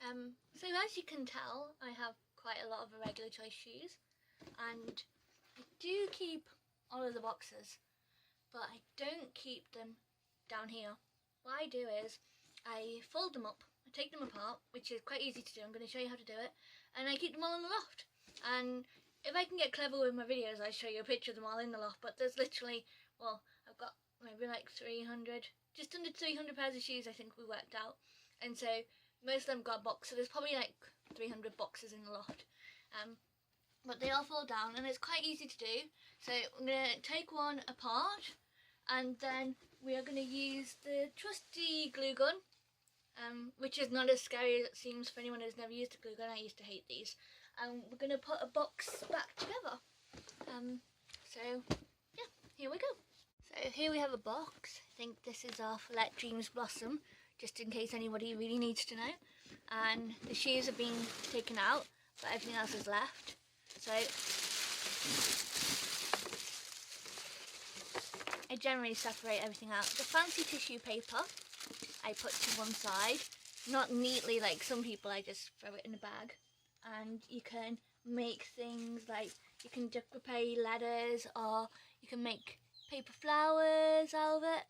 So as you can tell, I have quite a lot of Irregular Choice shoes, and I do keep all of the boxes, but I don't keep them down here. What I do is I fold them up, I take them apart, which is quite easy to do. I'm going to show you how to do it, and I keep them all in the loft. And if I can get clever with my videos, I'll show you a picture of them all in the loft. But there's literally, well, I've got maybe like 300, just under 300 pairs of shoes I think we worked out, and so most of them got a box, so there's probably like 300 boxes in the loft. But they all fall down, and it's quite easy to do. So I'm going to take one apart, and then we are going to use the trusty glue gun, which is not as scary as it seems for anyone who's never used a glue gun. I used to hate these. And we're going to put a box back together. So yeah, here we go. So here we have a box. I think this is our Let Dreams Blossom, just in case anybody really needs to know. And the shoes have been taken out, but everything else is left. So I generally separate everything out. The fancy tissue paper I put to one side, not neatly like some people. I just throw it in a bag. And you can make things like, you can decorate letters, or you can make paper flowers out of it.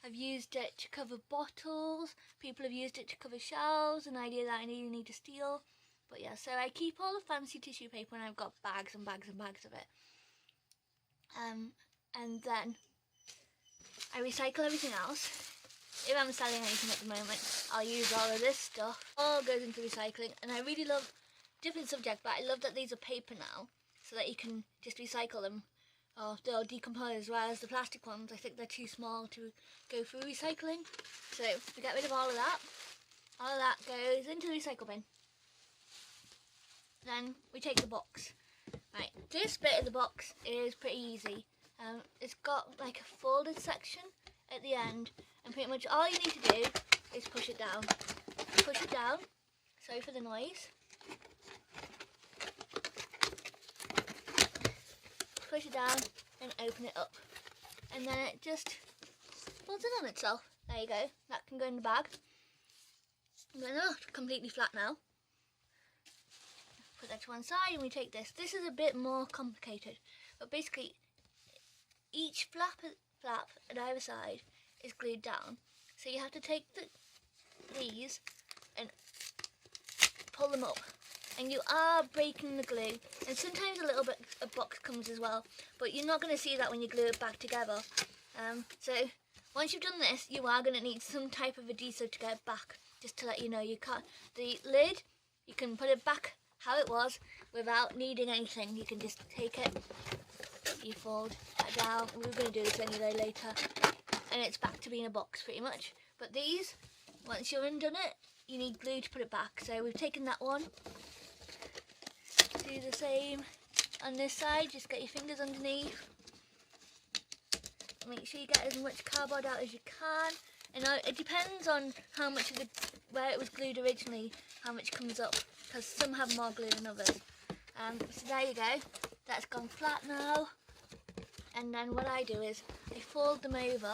I've used it to cover bottles. People have used it to cover shelves, an idea that I really need to steal. But yeah, so I keep all the fancy tissue paper, and I've got bags and bags and bags of it. And then I recycle everything else. If I'm selling anything at the moment, I'll use all of this stuff. All goes into recycling, and I really love, different subject, but I love that these are paper now, so that you can just recycle them, or they'll decompose, whereas the plastic ones, I think they're too small to go through recycling. So we get rid of all of that. All of that goes into the recycle bin. Then we take the box. Right, this bit of the box is pretty easy. It's got like a folded section at the end, and pretty much all you need to do is push it down. Push it down. Sorry for the noise. Push it down and open it up, and then it just folds in on itself. There you go. That can go in the bag. And then completely flat now. Put that to one side, and we take this. This is a bit more complicated, but basically each flap at either side is glued down. So you have to take these and pull them up, and you are breaking the glue, and sometimes a little bit of box comes as well, but you're not going to see that when you glue it back together. So once you've done this, you are going to need some type of adhesive to get it back, just to let you know. You can't, the lid, you can put it back how it was without needing anything. You can just take it, you fold that down. We're going to do this anyway later, and it's back to being a box pretty much. But these, once you've undone it, you need glue to put it back. So we've taken that one. Do the same on this side. Just get your fingers underneath. Make sure you get as much cardboard out as you can. And it depends on how much of where it was glued originally, how much comes up, because some have more glue than others. So there you go. That's gone flat now. And then what I do is I fold them over.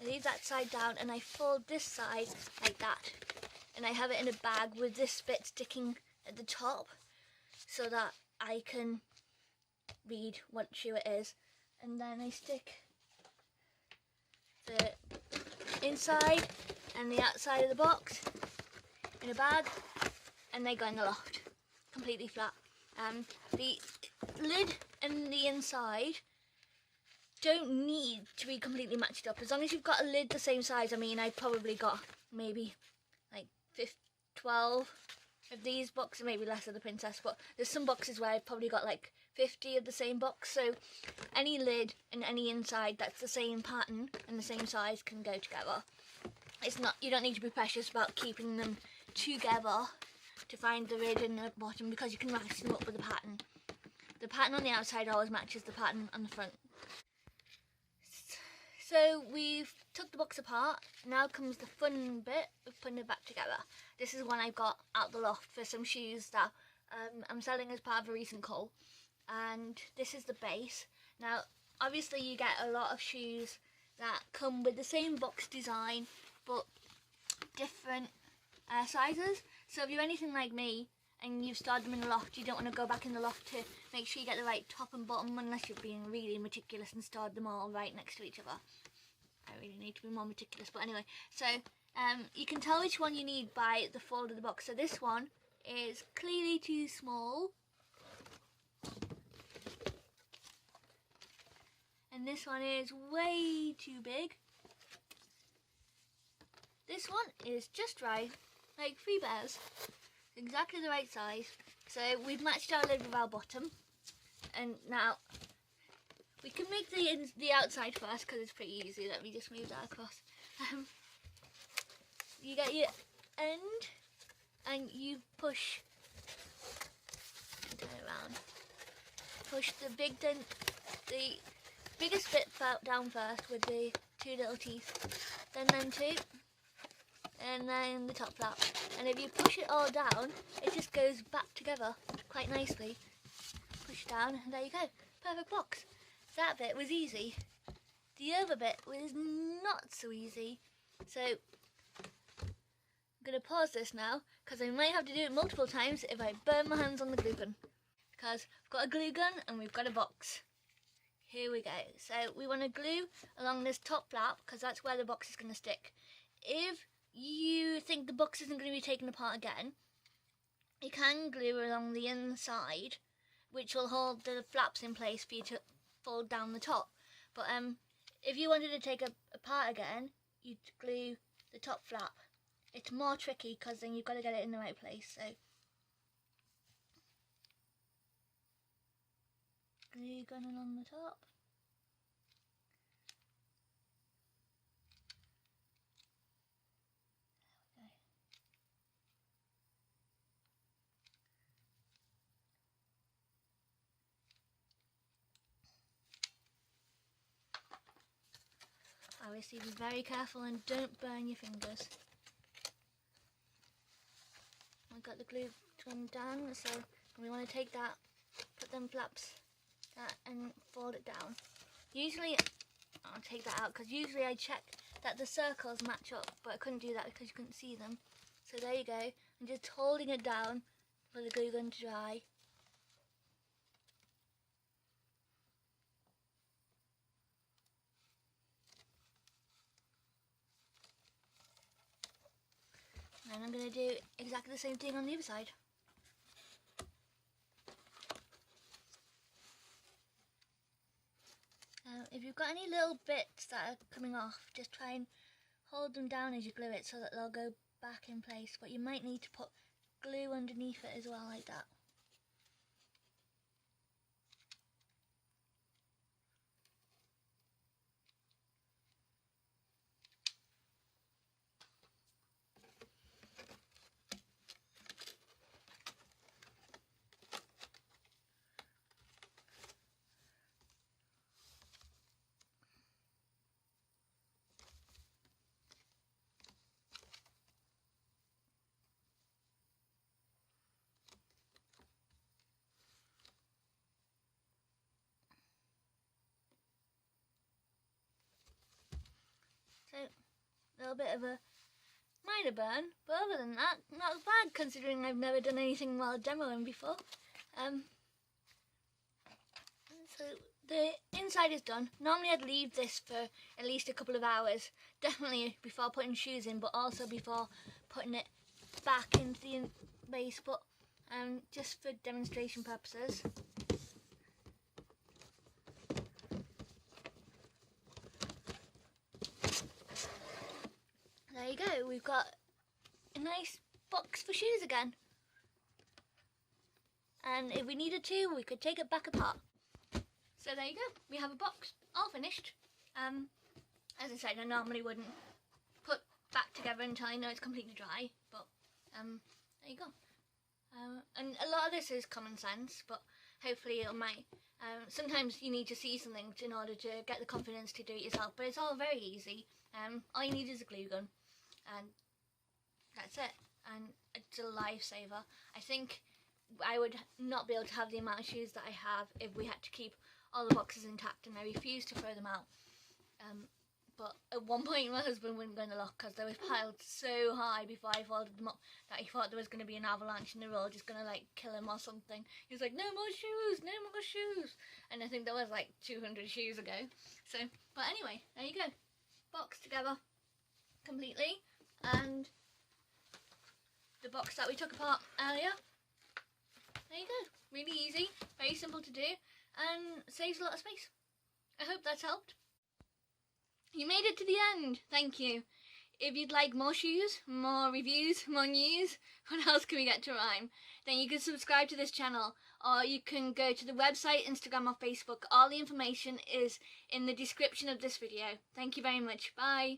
I leave that side down, and I fold this side like that. And I have it in a bag with this bit sticking at the top, so that I can read what shoe it is. And then I stick the inside and the outside of the box in a bag, and they go in the loft completely flat. The lid and the inside don't need to be completely matched up. As long as you've got a lid the same size. I mean, I probably got maybe like 12 of these boxes, maybe less of the princess, but there's some boxes where I've probably got like 50 of the same box. So any lid and any inside that's the same pattern and the same size can go together. It's not, you don't need to be precious about keeping them together to find the lid and the bottom, because you can match them up with the pattern. The pattern on the outside always matches the pattern on the front. So we've took the box apart. Now comes the fun bit of putting it back together. This is one I've got out the loft for some shoes that I'm selling as part of a recent haul. And this is the base. Now obviously you get a lot of shoes that come with the same box design but different sizes. So if you're anything like me and you've stored them in the loft, you don't want to go back in the loft to make sure you get the right top and bottom, unless you're being really meticulous and stored them all right next to each other. I really need to be more meticulous, but anyway. So you can tell which one you need by the fold of the box. So this one is clearly too small, and this one is way too big. This one is just right, like 3 bears, exactly the right size. So we've matched our lid with our bottom, and now we can make the outside first because it's pretty easy. Let me just move that across. You get your end and you push, turn it around, push the biggest bit down first with the 2 little teeth, then them 2, and then the top flap. And if you push it all down, it just goes back together quite nicely. Push down, and there you go, perfect box. That bit was easy. The other bit was not so easy. So I'm going to pause this now because I might have to do it multiple times if I burn my hands on the glue gun. Because I've got a glue gun and we've got a box. Here we go. So we want to glue along this top flap because that's where the box is going to stick. If you think the box isn't going to be taken apart again, you can glue along the inside, which will hold the flaps in place for you to fold down the top. But if you wanted to take it apart again, you'd glue the top flap. It's more tricky because then you've got to get it in the right place. So glue gun along the top. Obviously be very careful and don't burn your fingers. I've got the glue gun down, so we want to take that, put them flaps and fold it down. Usually, I'll take that out because usually I check that the circles match up, but I couldn't do that because you couldn't see them. So there you go. I'm just holding it down for the glue gun to dry. And I'm going to do exactly the same thing on the other side. If you've got any little bits that are coming off, just try and hold them down as you glue it so that they'll go back in place. But you might need to put glue underneath it as well, like that. So, a little bit of a minor burn, but other than that, not bad considering I've never done anything while demoing before. So the inside is done. Normally I'd leave this for at least a couple of hours, definitely before putting shoes in, but also before putting it back into the base, but just for demonstration purposes. There you go, we've got a nice box for shoes again. And if we needed to, we could take it back apart. So there you go, we have a box, all finished. As I said, I normally wouldn't put back together until I know it's completely dry, but there you go. And a lot of this is common sense, but hopefully it might. Sometimes you need to see something in order to get the confidence to do it yourself, but it's all very easy. All you need is a glue gun, and that's it. And it's a lifesaver. I think I would not be able to have the amount of shoes that I have if we had to keep all the boxes intact, and I refuse to throw them out. But at one point my husband wasn't going to look because they were piled so high before I folded them up that he thought there was going to be an avalanche and they were all just going to like kill him or something. He was like, no more shoes, no more shoes. And I think that was like 200 shoes ago. So, but anyway, there you go. Box together completely. And the box that we took apart earlier. There you go. Really easy, very simple to do, and saves a lot of space. I hope that's helped. You made it to the end. Thank you. If you'd like more shoes, more reviews, more news, what else can we get to rhyme? Then you can subscribe to this channel, or you can go to the website, Instagram or Facebook. All the information is in the description of this video. Thank you very much. Bye.